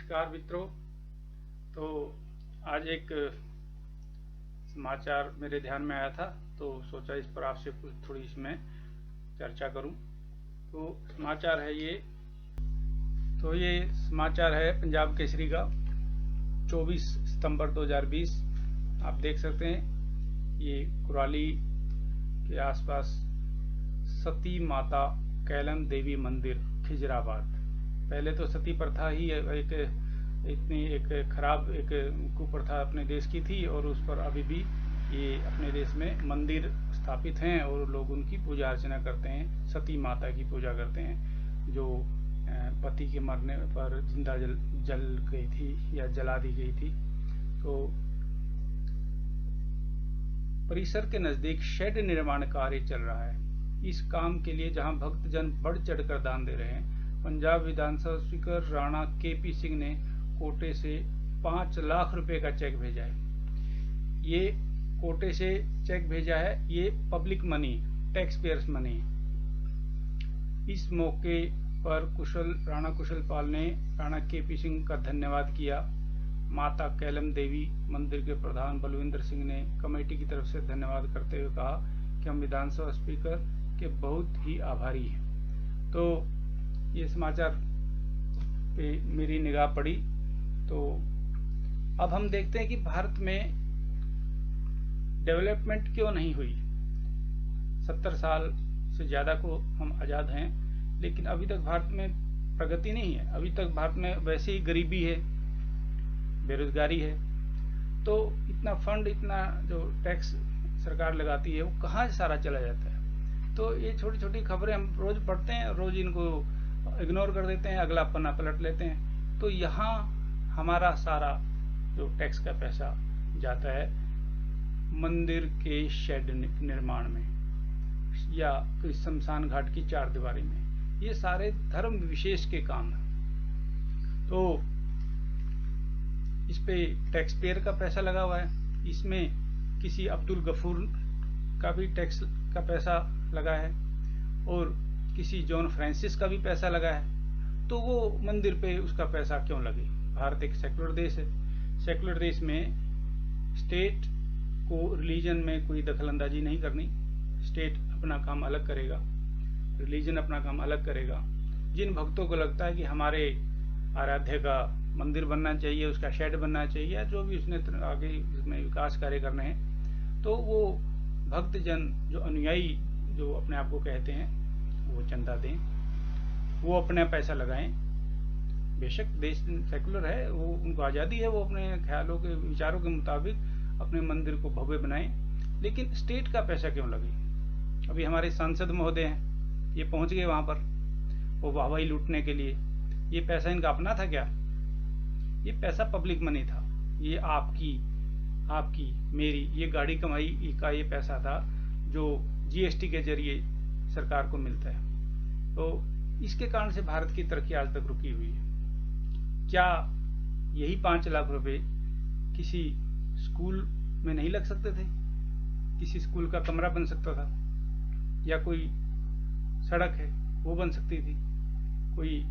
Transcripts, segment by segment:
नमस्कार मित्रों। तो आज एक समाचार मेरे ध्यान में आया था, तो सोचा इस पर आपसे कुछ थोड़ी इसमें चर्चा करूं। तो ये समाचार है पंजाब केसरी का 24 सितंबर 2020। आप देख सकते हैं ये कुराली के आसपास सती माता कैलम देवी मंदिर खिजराबाद। पहले तो सती प्रथा ही एक खराब कुप्रथा अपने देश की थी, और उस पर अभी भी ये अपने देश में मंदिर स्थापित हैं और लोग उनकी पूजा अर्चना करते हैं। सती माता की पूजा करते हैं, जो पति के मरने पर जिंदा जल गई थी या जला दी गई थी। तो परिसर के नजदीक शेड निर्माण कार्य चल रहा है। इस काम के लिए जहां भक्तजन बढ़ चढ़कर दान दे रहे हैं, पंजाब विधानसभा स्पीकर राणा केपी सिंह ने कोटे से 5 लाख रुपए का चेक भेजा है। ये कोटे से चेक भेजा है, ये public money, tax payers money. इस मौके पर राणा कुशल पाल ने राणा केपी सिंह का धन्यवाद किया। माता कैलम देवी मंदिर के प्रधान बलविंदर सिंह ने कमेटी की तरफ से धन्यवाद करते हुए कहा कि हम विधानसभा स्पीकर के बहुत ही आभारी हैं। तो ये समाचार पे मेरी निगाह पड़ी। तो अब हम देखते हैं कि भारत में डेवलपमेंट क्यों नहीं हुई। 70 साल से ज़्यादा को हम आज़ाद हैं, लेकिन अभी तक भारत में प्रगति नहीं है। अभी तक भारत में वैसे ही गरीबी है, बेरोजगारी है। तो इतना फंड, इतना जो टैक्स सरकार लगाती है, वो कहाँ से सारा चला जाता है। तो ये छोटी छोटी खबरें हम रोज पढ़ते हैं, रोज इनको इग्नोर कर देते हैं, अगला पन्ना पलट लेते हैं। तो यहाँ हमारा सारा जो टैक्स का पैसा जाता है मंदिर के शेड निर्माण में या कोई शमशान घाट की चारदीवारी में। ये सारे धर्म विशेष के काम हैं। तो इस पे टैक्स पेयर का पैसा लगा हुआ है। इसमें किसी अब्दुल गफूर का भी टैक्स का पैसा लगा है और किसी जॉन फ्रांसिस का भी पैसा लगा है। तो वो मंदिर पे उसका पैसा क्यों लगे। भारत एक सेकुलर देश है। सेकुलर देश में स्टेट को रिलीजन में कोई दखलंदाजी नहीं करनी। स्टेट अपना काम अलग करेगा, रिलीजन अपना काम अलग करेगा। जिन भक्तों को लगता है कि हमारे आराध्य का मंदिर बनना चाहिए, उसका शेड बनना चाहिए, या जो भी उसने आगे इसमें विकास कार्य करने हैं, तो वो भक्तजन, जो अनुयायी जो अपने आप को कहते हैं, वो चंदा दें, वो अपना पैसा लगाएं। बेशक देश सेकुलर है, वो उनको आज़ादी है, वो अपने ख्यालों के, विचारों के मुताबिक अपने मंदिर को भव्य बनाएं। लेकिन स्टेट का पैसा क्यों लगे। अभी हमारे सांसद महोदय हैं, ये पहुंच गए वहां पर वो वाहवाही लूटने के लिए। ये पैसा इनका अपना था क्या। ये पैसा पब्लिक मनी था। ये आपकी मेरी ये गाड़ी कमाई का ये पैसा था, जो जीएसटी के जरिए सरकार को मिलता है। तो इसके कारण से भारत की तरक्की आज तक रुकी हुई है। क्या यही 5 लाख रुपए किसी स्कूल में नहीं लग सकते थे। किसी स्कूल का कमरा बन सकता था, या कोई सड़क है वो बन सकती थी, कोई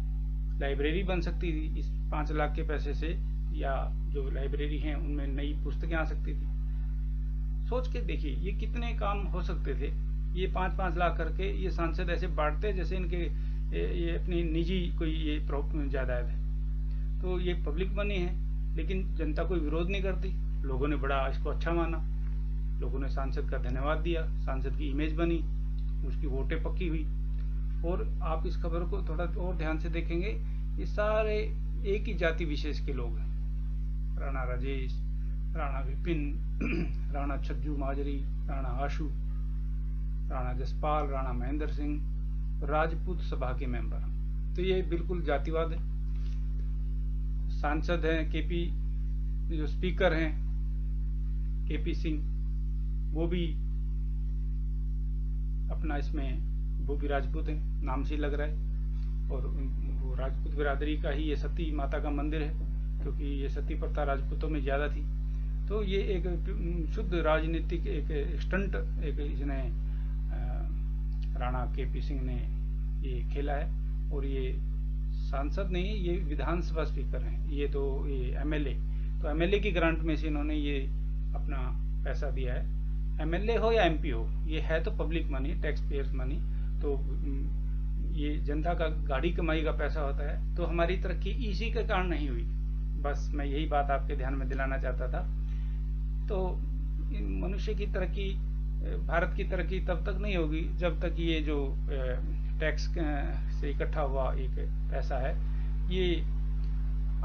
लाइब्रेरी बन सकती थी इस 5 लाख के पैसे से, या जो लाइब्रेरी हैं उनमें नई पुस्तकें आ सकती थी। सोच के देखिए ये कितने काम हो सकते थे। ये 5-5 लाख करके ये सांसद ऐसे बांटते जैसे इनके ये अपनी निजी कोई ये जायदाद है। तो ये पब्लिक मनी है, लेकिन जनता कोई विरोध नहीं करती। लोगों ने बड़ा इसको अच्छा माना, लोगों ने सांसद का धन्यवाद दिया, सांसद की इमेज बनी, उसकी वोटें पक्की हुई। और आप इस खबर को थोड़ा और ध्यान से देखेंगे, ये सारे एक ही जाति विशेष के लोग हैं। राणा राजेश, राणा विपिन, राणा छज्जू माजरी, राणा आशु, राणा जसपाल, राणा महेंद्र सिंह, राजपूत सभा के मेंबर। तो ये बिल्कुल जातिवाद है। सांसद हैं केपी, जो स्पीकर हैं केपी सिंह, वो भी अपना इसमें, वो भी राजपूत हैं, नाम से लग रहा है। और वो राजपूत बिरादरी का ही ये सती माता का मंदिर है, क्योंकि ये सती प्रथा राजपूतों में ज़्यादा थी। तो ये एक शुद्ध राजनीतिक एक स्टंट एक इसने राणा केपी सिंह ने ये खेला है। और ये सांसद नहीं, ये विधानसभा स्पीकर हैं, ये तो ये एमएलए, तो एमएलए की ग्रांट में से इन्होंने ये अपना पैसा दिया है। एमएलए हो या एमपी हो, ये है तो public money, tax payers money, तो ये जनता का गाड़ी कमाई का पैसा होता है। तो हमारी तरक्की इसी के कारण नहीं हुई, बस मैं यही बात आपके ध्यान में दिलाना चाहता था। तो मनुष्य की तरक्की, भारत की तरक्की तब तक नहीं होगी जब तक ये जो टैक्स से इकट्ठा हुआ एक पैसा है, ये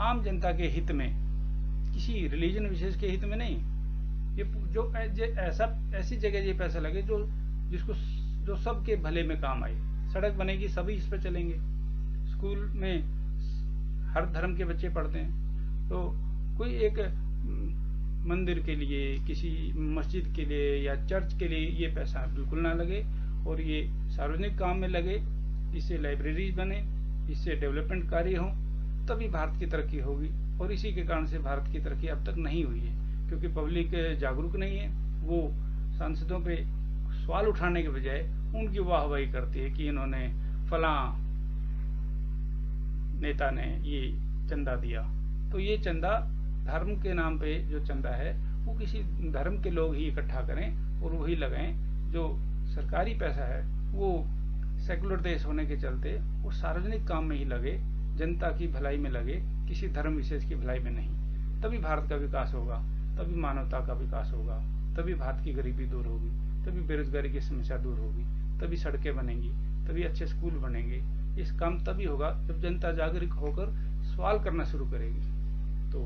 आम जनता के हित में, किसी रिलीजन विशेष के हित में नहीं, ये जो ऐसी जगह ये पैसा लगे जो सबके भले में काम आए। सड़क बनेगी, सभी इस पर चलेंगे। स्कूल में हर धर्म के बच्चे पढ़ते हैं, तो कोई एक मंदिर के लिए, किसी मस्जिद के लिए या चर्च के लिए ये पैसा बिल्कुल ना लगे, और ये सार्वजनिक काम में लगे। इससे लाइब्रेरी बने, इससे डेवलपमेंट कार्य हो, तभी भारत की तरक्की होगी। और इसी के कारण से भारत की तरक्की अब तक नहीं हुई है, क्योंकि पब्लिक जागरूक नहीं है। वो सांसदों पे सवाल उठाने के बजाय उनकी वाहवाही करती है कि इन्होंने फलां नेता ने ये चंदा दिया। तो ये चंदा धर्म के नाम पे जो चंदा है वो किसी धर्म के लोग ही इकट्ठा करें और वही लगाएं। जो सरकारी पैसा है वो सेकुलर देश होने के चलते वो सार्वजनिक काम में ही लगे, जनता की भलाई में लगे, किसी धर्म विशेष की भलाई में नहीं। तभी भारत का विकास होगा, तभी मानवता का विकास होगा, तभी भारत की गरीबी दूर होगी, तभी बेरोजगारी की समस्या दूर होगी, तभी सड़कें बनेंगी, तभी अच्छे स्कूल बनेंगे। इस काम तभी होगा जब जनता जागरूक होकर सवाल करना शुरू करेगी। तो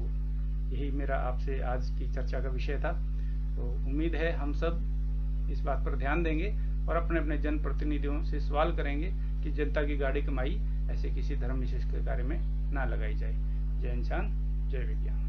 यही मेरा आपसे आज की चर्चा का विषय था। तो उम्मीद है हम सब इस बात पर ध्यान देंगे और अपने अपने जनप्रतिनिधियों से सवाल करेंगे कि जनता की गाड़ी कमाई ऐसे किसी धर्म विशेष के कार्य में ना लगाई जाए। जय इंसान, जय विज्ञान।